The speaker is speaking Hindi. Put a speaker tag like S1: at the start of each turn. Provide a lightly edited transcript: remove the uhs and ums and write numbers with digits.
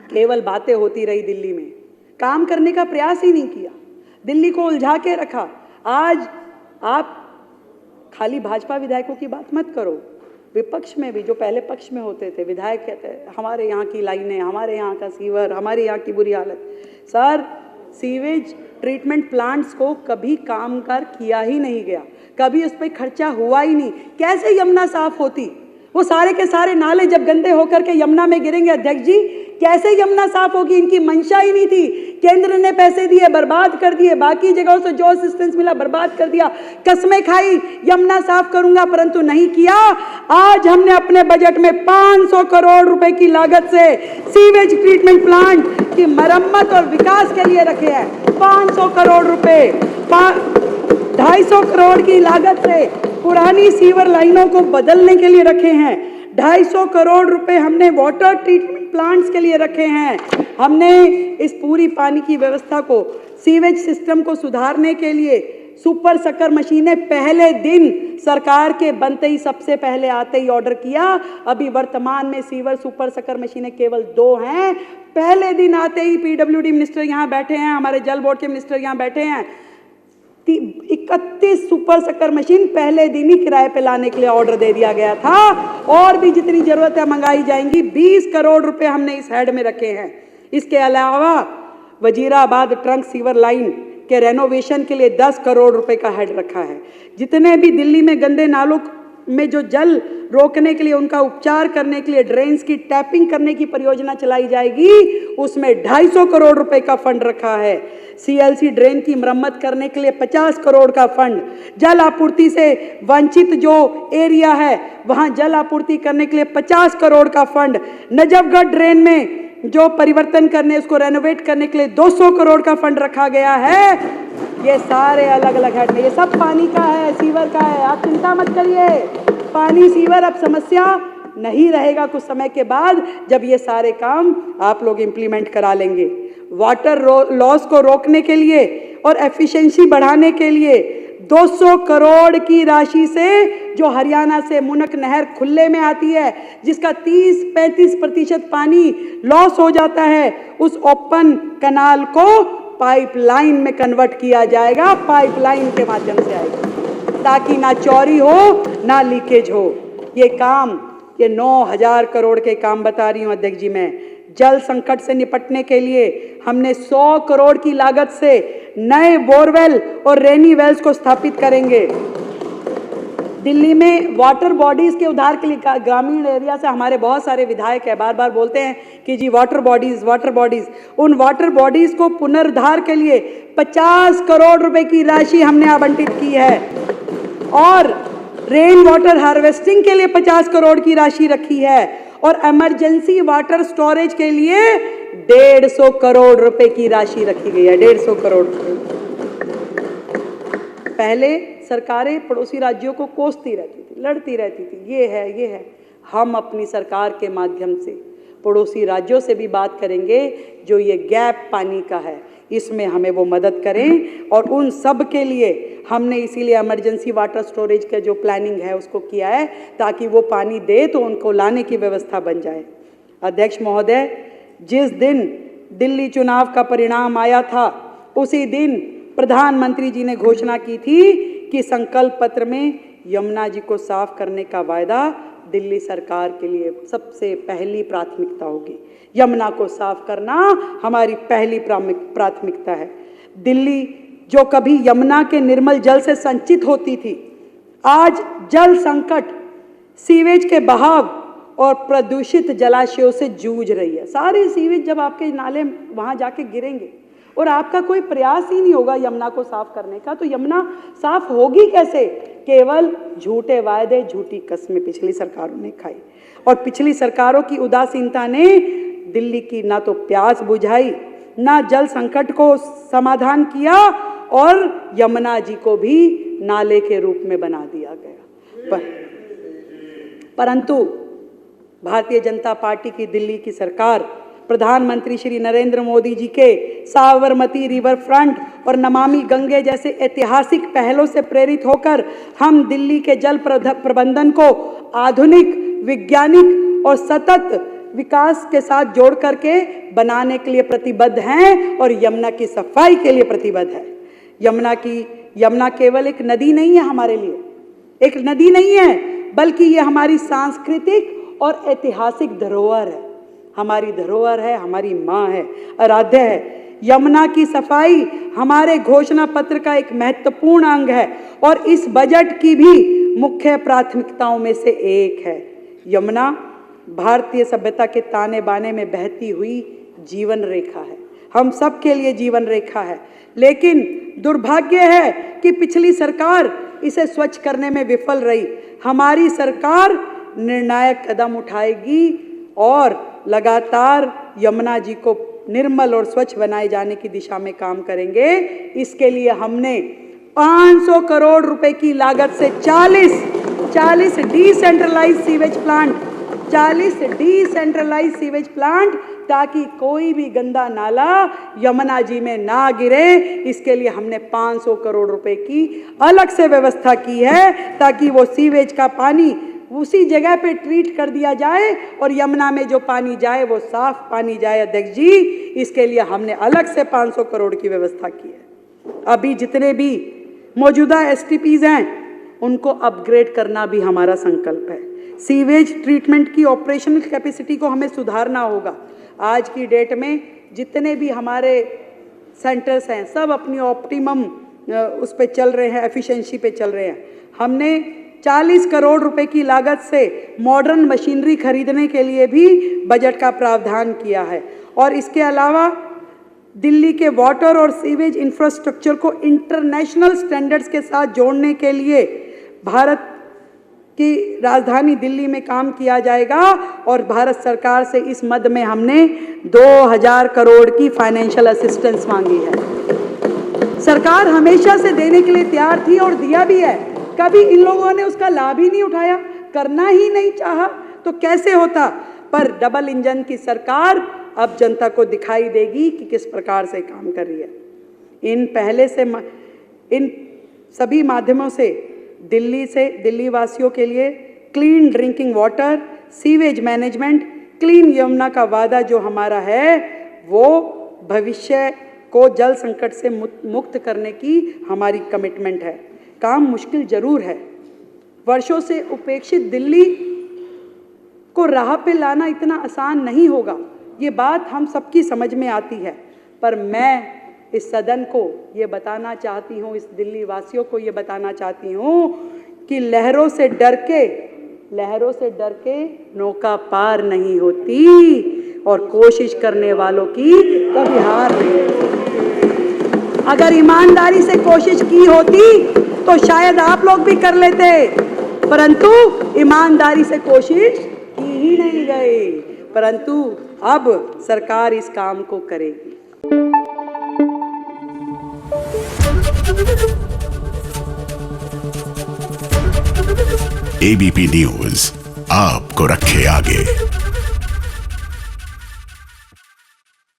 S1: केवल बातें होती रही दिल्ली में, काम करने का प्रयास ही नहीं किया, दिल्ली को उलझा के रखा। आज आप खाली भाजपा विधायकों की बात मत करो, विपक्ष में भी जो पहले पक्ष में होते थे विधायक कहते हैं हमारे यहाँ की लाइनें, हमारे यहाँ का सीवर, हमारे यहाँ की बुरी हालत। सर, सीवेज ट्रीटमेंट प्लांट्स को कभी कामगार किया ही नहीं गया, कभी उस पर खर्चा हुआ ही नहीं। कैसे यमुना साफ होती? वो सारे के सारे नाले जब गंदे होकर के यमुना में गिरेंगे अध्यक्ष जी, कैसे यमुना साफ होगी? इनकी मंशा ही नहीं थी। केंद्र ने पैसे दिए, बर्बाद कर दिए, बाकी जगहों से जो असिस्टेंस मिला बर्बाद कर दिया, कस्में खाई यमुना साफ करूंगा, परंतु नहीं किया। आज हमने अपने बजट में 500 करोड़ रुपए की लागत से सीवेज ट्रीटमेंट प्लांट की मरम्मत और विकास के लिए रखे हैं। 500 करोड़ रुपए, 250 करोड़ की लागत से पुरानी सीवर लाइनों को बदलने के लिए रखे हैं। 250 करोड़ रुपए हमने वाटर ट्रीटमेंट प्लांट्स के लिए रखे हैं। हमने इस पूरी पानी की व्यवस्था को, सीवेज सिस्टम को सुधारने के लिए सुपर सकर मशीनें पहले दिन सरकार के बनते ही सबसे पहले आते ही ऑर्डर किया। अभी वर्तमान में सीवर सुपर सकर मशीनें केवल 2 हैं। पहले दिन आते ही पीडब्ल्यूडी मिनिस्टर यहाँ बैठे हैं, हमारे जल बोर्ड के मिनिस्टर यहाँ बैठे हैं, 31 सुपर सकर मशीन पहले दिन ही किराए पे लाने के लिए ऑर्डर दे दिया गया था। और भी जितनी जरूरत है मंगाई जाएंगी। 20 करोड़ रुपए हमने इस हेड में रखे हैं। इसके अलावा वजीराबाद ट्रंक सीवर लाइन के रेनोवेशन के लिए 10 करोड़ रुपए का हेड रखा है। जितने भी दिल्ली में गंदे नालों में जो जल रोकने के लिए, उनका उपचार करने के लिए ड्रेन्स की टैपिंग करने की परियोजना चलाई जाएगी, उसमें 250 करोड़ रुपए का फंड रखा है। सीएलसी ड्रेन की मरम्मत करने के लिए 50 करोड़ का फंड, जल आपूर्ति से वंचित जो एरिया है वहां जल आपूर्ति करने के लिए 50 करोड़ का फंड, नजफगढ़ ड्रेन में जो परिवर्तन करने, उसको रेनोवेट करने के लिए 200 करोड़ का फंड रखा गया है। ये सारे अलग अलग हेड में, ये सब पानी का है, सीवर का है। आप चिंता मत करिए, पानी सीवर अब समस्या नहीं रहेगा कुछ समय के बाद, जब ये सारे काम आप लोग इंप्लीमेंट करा लेंगे। वाटर लॉस को रोकने के लिए और एफिशिएंसी बढ़ाने के लिए 200 करोड़ की राशि से जो हरियाणा से मुनक नहर खुले में आती है, जिसका 30-35% पानी लॉस हो जाता है, उस ओपन कनाल को पाइपलाइन में कन्वर्ट किया जाएगा। पाइपलाइन के माध्यम से आएगा ताकि ना चोरी हो ना लीकेज हो। ये काम, ये 9000 करोड़ के काम बता रही हूं अध्यक्ष जी मैं। जल संकट से निपटने के लिए हमने 100 करोड़ की लागत से नए बोरवेल और रेनी वेल्स को स्थापित करेंगे। दिल्ली में वाटर बॉडीज के उद्धार के लिए ग्रामीण एरिया से हमारे बहुत सारे विधायक है, बार बार बोलते हैं कि जी वाटर बॉडीज, उन वाटर बॉडीज को पुनरुद्धार के लिए 50 करोड़ रुपए की राशि हमने आवंटित की है और रेन वाटर हार्वेस्टिंग के लिए 50 करोड़ की राशि रखी है और इमरजेंसी वाटर स्टोरेज के लिए 150 करोड़ रुपए की राशि रखी गई है। 150 करोड़। पहले सरकारें पड़ोसी राज्यों को कोसती रहती थी, लड़ती रहती थी, ये है। हम अपनी सरकार के माध्यम से पड़ोसी राज्यों से भी बात करेंगे जो ये गैप पानी का है, इसमें हमें वो मदद करें। और उन सब के लिए हमने इसीलिए इमरजेंसी वाटर स्टोरेज का जो प्लानिंग है उसको किया है, ताकि वो पानी दे तो उनको लाने की व्यवस्था बन जाए। अध्यक्ष महोदय, जिस दिन दिल्ली चुनाव का परिणाम आया था, उसी दिन प्रधानमंत्री जी ने घोषणा की थी कि संकल्प पत्र में यमुना जी को साफ करने का वायदा दिल्ली सरकार के लिए सबसे पहली प्राथमिकता होगी। यमुना को साफ करना हमारी पहली प्राथमिकता है। दिल्ली जो कभी यमुना के निर्मल जल से संचित होती थी, आज जल संकट, सीवेज के बहाव और प्रदूषित जलाशयों से जूझ रही है। सारे सीवेज जब आपके नाले वहां जाके गिरेंगे और आपका कोई प्रयास ही नहीं होगा यमुना को साफ करने का, तो यमुना साफ होगी कैसे? केवल झूठे वायदे, झूठी कस्में पिछली सरकारों ने खाई और पिछली सरकारों की उदासीनता ने दिल्ली की ना तो प्यास बुझाई, ना जल संकट को समाधान किया और यमुना जी को भी नाले के रूप में बना दिया गया। परंतु भारतीय जनता पार्टी की दिल्ली की सरकार, प्रधानमंत्री श्री नरेंद्र मोदी जी के साबरमती रिवर फ्रंट और नमामि गंगे जैसे ऐतिहासिक पहलों से प्रेरित होकर हम दिल्ली के जल प्रबंधन को आधुनिक, वैज्ञानिक और सतत विकास के साथ जोड़ करके बनाने के लिए प्रतिबद्ध हैं और यमुना की सफाई के लिए प्रतिबद्ध है। यमुना केवल एक नदी नहीं है हमारे लिए, एक नदी नहीं है, बल्कि ये हमारी सांस्कृतिक और ऐतिहासिक धरोहर है, हमारी धरोहर है, हमारी माँ है, आराध्य है। यमुना की सफाई हमारे घोषणा पत्र का एक महत्वपूर्ण अंग है और इस बजट की भी मुख्य प्राथमिकताओं में से एक है। यमुना भारतीय सभ्यता के ताने बाने में बहती हुई जीवन रेखा है, हम सब के लिए जीवन रेखा है, लेकिन दुर्भाग्य है कि पिछली सरकार इसे स्वच्छ करने में विफल रही। हमारी सरकार निर्णायक कदम उठाएगी और लगातार यमुना जी को निर्मल और स्वच्छ बनाए जाने की दिशा में काम करेंगे। इसके लिए हमने 500 करोड़ रुपए की लागत से 40 decentralise sewage plant, 40 decentralise sewage plant, ताकि कोई भी गंदा नाला यमुना जी में ना गिरे। इसके लिए हमने 500 करोड़ रुपए की अलग से व्यवस्था की है, ताकि वो सीवेज का पानी उसी जगह पे ट्रीट कर दिया जाए और यमुना में जो पानी जाए वो साफ पानी जाए। अध्यक्ष जी, इसके लिए हमने अलग से 500 करोड़ की व्यवस्था की है। अभी जितने भी मौजूदा STPs हैं उनको अपग्रेड करना भी हमारा संकल्प है। सीवेज ट्रीटमेंट की ऑपरेशनल कैपेसिटी को हमें सुधारना होगा। आज की डेट में जितने भी हमारे सेंटर्स हैं सब अपनी ऑप्टिमम उस पे चल रहे हैं, एफिशिएंसी पे चल रहे हैं। हमने 40 करोड़ रुपए की लागत से मॉडर्न मशीनरी खरीदने के लिए भी बजट का प्रावधान किया है और इसके अलावा दिल्ली के वाटर और सीवेज इंफ्रास्ट्रक्चर को इंटरनेशनल स्टैंडर्ड्स के साथ जोड़ने के लिए भारत की राजधानी दिल्ली में काम किया जाएगा और भारत सरकार से इस मद में हमने 2000 करोड़ की फाइनेंशियल असिस्टेंस मांगी है। सरकार हमेशा से देने के लिए तैयार थी और दिया भी है, कभी इन लोगों ने उसका लाभ ही नहीं उठाया, करना ही नहीं चाहा तो कैसे होता। पर डबल इंजन की सरकार अब जनता को दिखाई देगी कि किस प्रकार से काम कर रही है। इन सभी माध्यमों से दिल्ली वासियों के लिए clean drinking water, sewage management, clean Yamuna का वादा जो हमारा है वो भविष्य को जल संकट से मुक्त करने की हमारी कमिटमेंट है। काम मुश्किल जरूर है, वर्षों से उपेक्षित दिल्ली को राह पे लाना इतना आसान नहीं होगा, ये बात हम सबकी समझ में आती है। पर मैं इस सदन को ये बताना चाहती हूँ, इस दिल्ली वासियों को ये बताना चाहती हूँ कि लहरों से डर के नौका पार नहीं होती और कोशिश करने वालों की कभी हार नहीं होती। अगर ईमानदारी से कोशिश की होती तो शायद आप लोग भी कर लेते, परंतु ईमानदारी से कोशिश की ही नहीं गई। परंतु अब सरकार इस काम को करेगी।
S2: ABP न्यूज़ आपको रखे आगे।